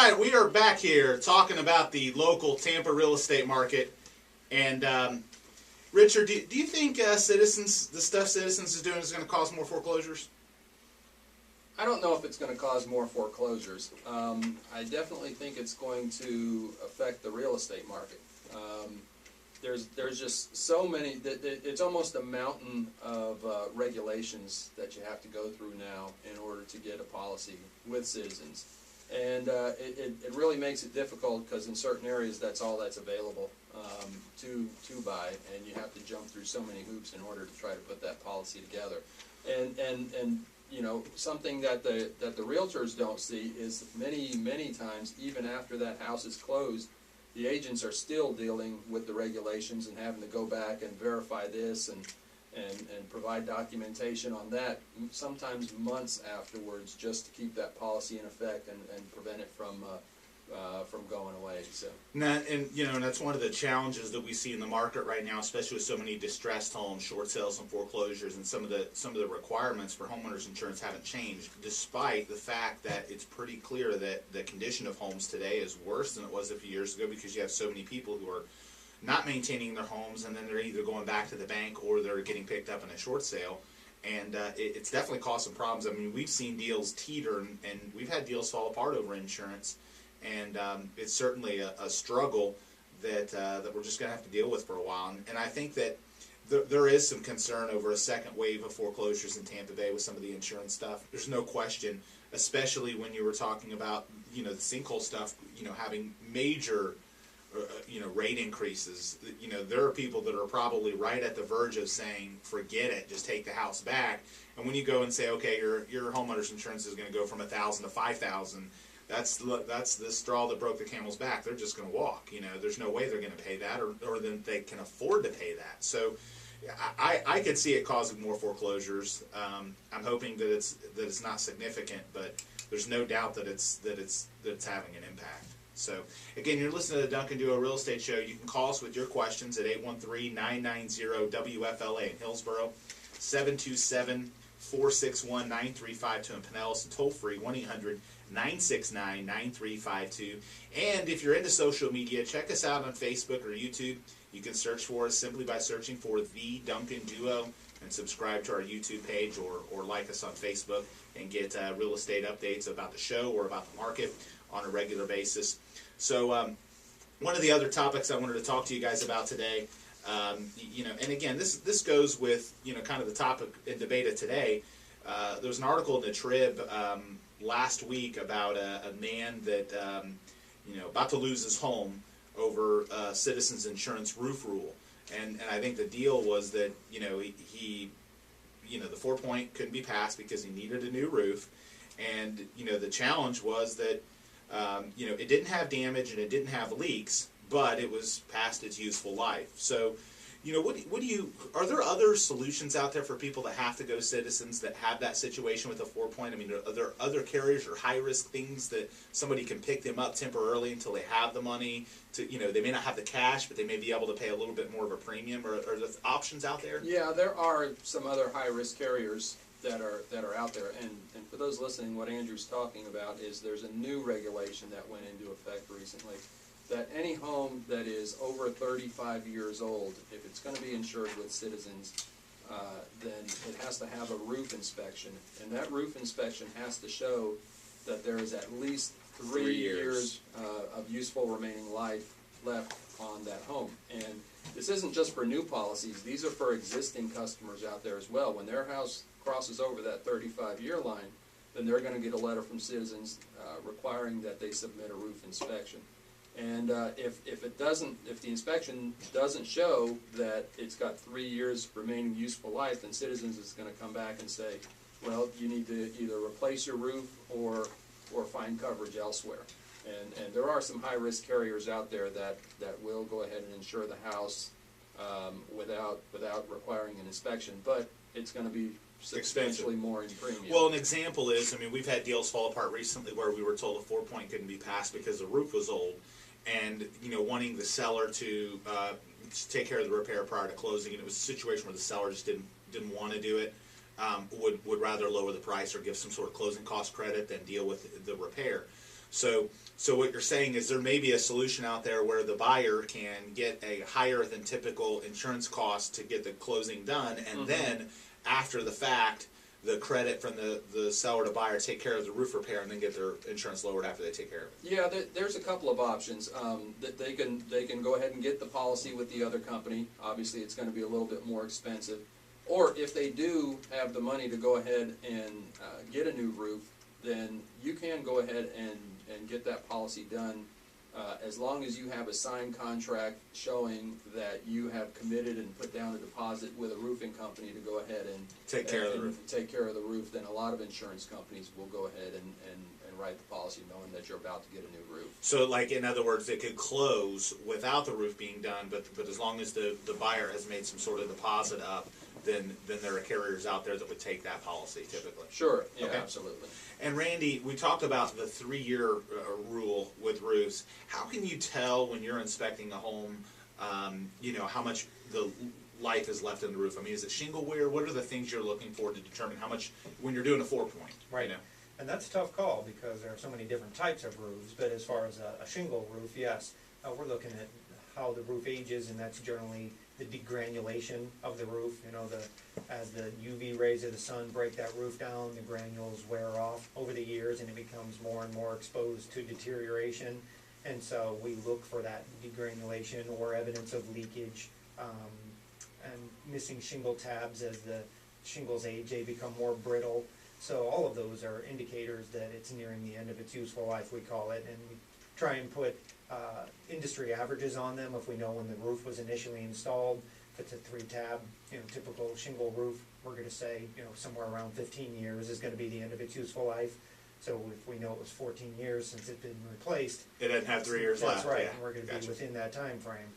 right, we are back here talking about the local Tampa real estate market. And Richard, do you think the stuff Citizens is doing is going to cause more foreclosures? I don't know if it's going to cause more foreclosures. I definitely think it's going to affect the real estate market. There's just so many, it's almost a mountain of regulations that you have to go through now in order to get a policy with Citizens. And it really makes it difficult because in certain areas that's all that's available to buy, and you have to jump through so many hoops in order to try to put that policy together. And you know, something that the realtors don't see is many times, even after that house is closed, the agents are still dealing with the regulations and having to go back and verify this and provide documentation on that, sometimes months afterwards, just to keep that policy in effect and prevent it from going away. So. And that's one of the challenges that we see in the market right now, especially with so many distressed homes, short sales, and foreclosures, and some of the requirements for homeowners insurance haven't changed, despite the fact that it's pretty clear that the condition of homes today is worse than it was a few years ago, because you have so many people who are not maintaining their homes, and then they're either going back to the bank or they're getting picked up in a short sale. And it's definitely caused some problems. I mean, we've seen deals teeter, and we've had deals fall apart over insurance. And it's certainly a struggle that we're just going to have to deal with for a while. And I think that there is some concern over a second wave of foreclosures in Tampa Bay with some of the insurance stuff. There's no question, especially when you were talking about, the sinkhole stuff, having major, rate increases. There are people that are probably right at the verge of saying, forget it, just take the house back. And when you go and say, okay, your homeowner's insurance is going to go from $1,000 to $5,000, that's the straw that broke the camel's back. They're just going to walk. There's no way they're going to pay that, or then they can afford to pay that. So I could see it causing more foreclosures. I'm hoping that it's not significant, but there's no doubt that it's having an impact. So again, you're listening to the Duncan Duo Real Estate Show. You can call us with your questions at 813-990-WFLA in Hillsborough, 727-461-9352 in Pinellas, and toll free 1-800-969-9352. And if you're into social media, check us out on Facebook or YouTube. You can search for us simply by searching for The Duncan Duo and subscribe to our YouTube page, or like us on Facebook and get real estate updates about the show or about the market on a regular basis. So one of the other topics I wanted to talk to you guys about today, and again, this goes with, kind of the topic and debate of today. There was an article in the Trib last week about a man that, about to lose his home over Citizens Insurance roof rule. And I think the deal was that, he the 4-point couldn't be passed because he needed a new roof. And, the challenge was that, it didn't have damage and it didn't have leaks, but it was past its useful life. So, are there other solutions out there for people that have to go Citizens that have that situation with a 4-point? I mean, are there other carriers or high-risk things that somebody can pick them up temporarily until they have the money to, they may not have the cash, but they may be able to pay a little bit more of a premium? Or are there options out there? Yeah, there are some other high-risk carriers that are out there. And for those listening, what Andrew's talking about is there's a new regulation that went into effect recently, that any home that is over 35 years old, if it's going to be insured with Citizens, then it has to have a roof inspection. And that roof inspection has to show that there is at least 3 years of useful remaining life left on that home. And this isn't just for new policies. These are for existing customers out there as well. When their house crosses over that 35-year line, then they're going to get a letter from Citizens requiring that they submit a roof inspection. And if the inspection doesn't show that it's got 3 years remaining useful life, then Citizens is going to come back and say, well, you need to either replace your roof or find coverage elsewhere. And there are some high-risk carriers out there that will go ahead and insure the house without requiring an inspection, but it's going to be substantially more in premium. Well, an example is, we've had deals fall apart recently where we were told a 4-point couldn't be passed because the roof was old, and wanting the seller to take care of the repair prior to closing, and it was a situation where the seller just didn't want to do it, would rather lower the price or give some sort of closing cost credit than deal with the repair. So what you're saying is there may be a solution out there where the buyer can get a higher than typical insurance cost to get the closing done, and then after the fact, the credit from the seller to buyer take care of the roof repair and then get their insurance lowered after they take care of it. Yeah, there's a couple of options. That they can go ahead and get the policy with the other company. Obviously, it's going to be a little bit more expensive. Or if they do have the money to go ahead and get a new roof, then you can go ahead and get that policy done as long as you have a signed contract showing that you have committed and put down a deposit with a roofing company to go ahead and Take care of the roof. Take care of the roof. Then a lot of insurance companies will go ahead and write the policy knowing that you're about to get a new roof. So, like, in other words, it could close without the roof being done, but as long as the buyer has made some sort of deposit up, then there are carriers out there that would take that policy typically. Sure, yeah, Okay. absolutely. And Randy, we talked about the 3-year rule with roofs. How can you tell when you're inspecting a home, how much the life is left in the roof? I mean, is it shingle wear? What are the things you're looking for to determine how much when you're doing a 4-point? Right. And that's a tough call because there are so many different types of roofs. But as far as a shingle roof, yes, we're looking at how the roof ages, and that's generally the degranulation of the roof. As the UV rays of the sun break that roof down, the granules wear off over the years, and it becomes more and more exposed to deterioration. And so we look for that degranulation or evidence of leakage, and missing shingle tabs as the shingles age, they become more brittle. So all of those are indicators that it's nearing the end of its useful life, we call it, and we try and put industry averages on them. If we know when the roof was initially installed, if it's a 3-tab, typical shingle roof, we're going to say, somewhere around 15 years is going to be the end of its useful life. So if we know it was 14 years since it's been replaced, It doesn't have 3 years left. that's right, Yeah. and we're going to Gotcha. be within that time frame.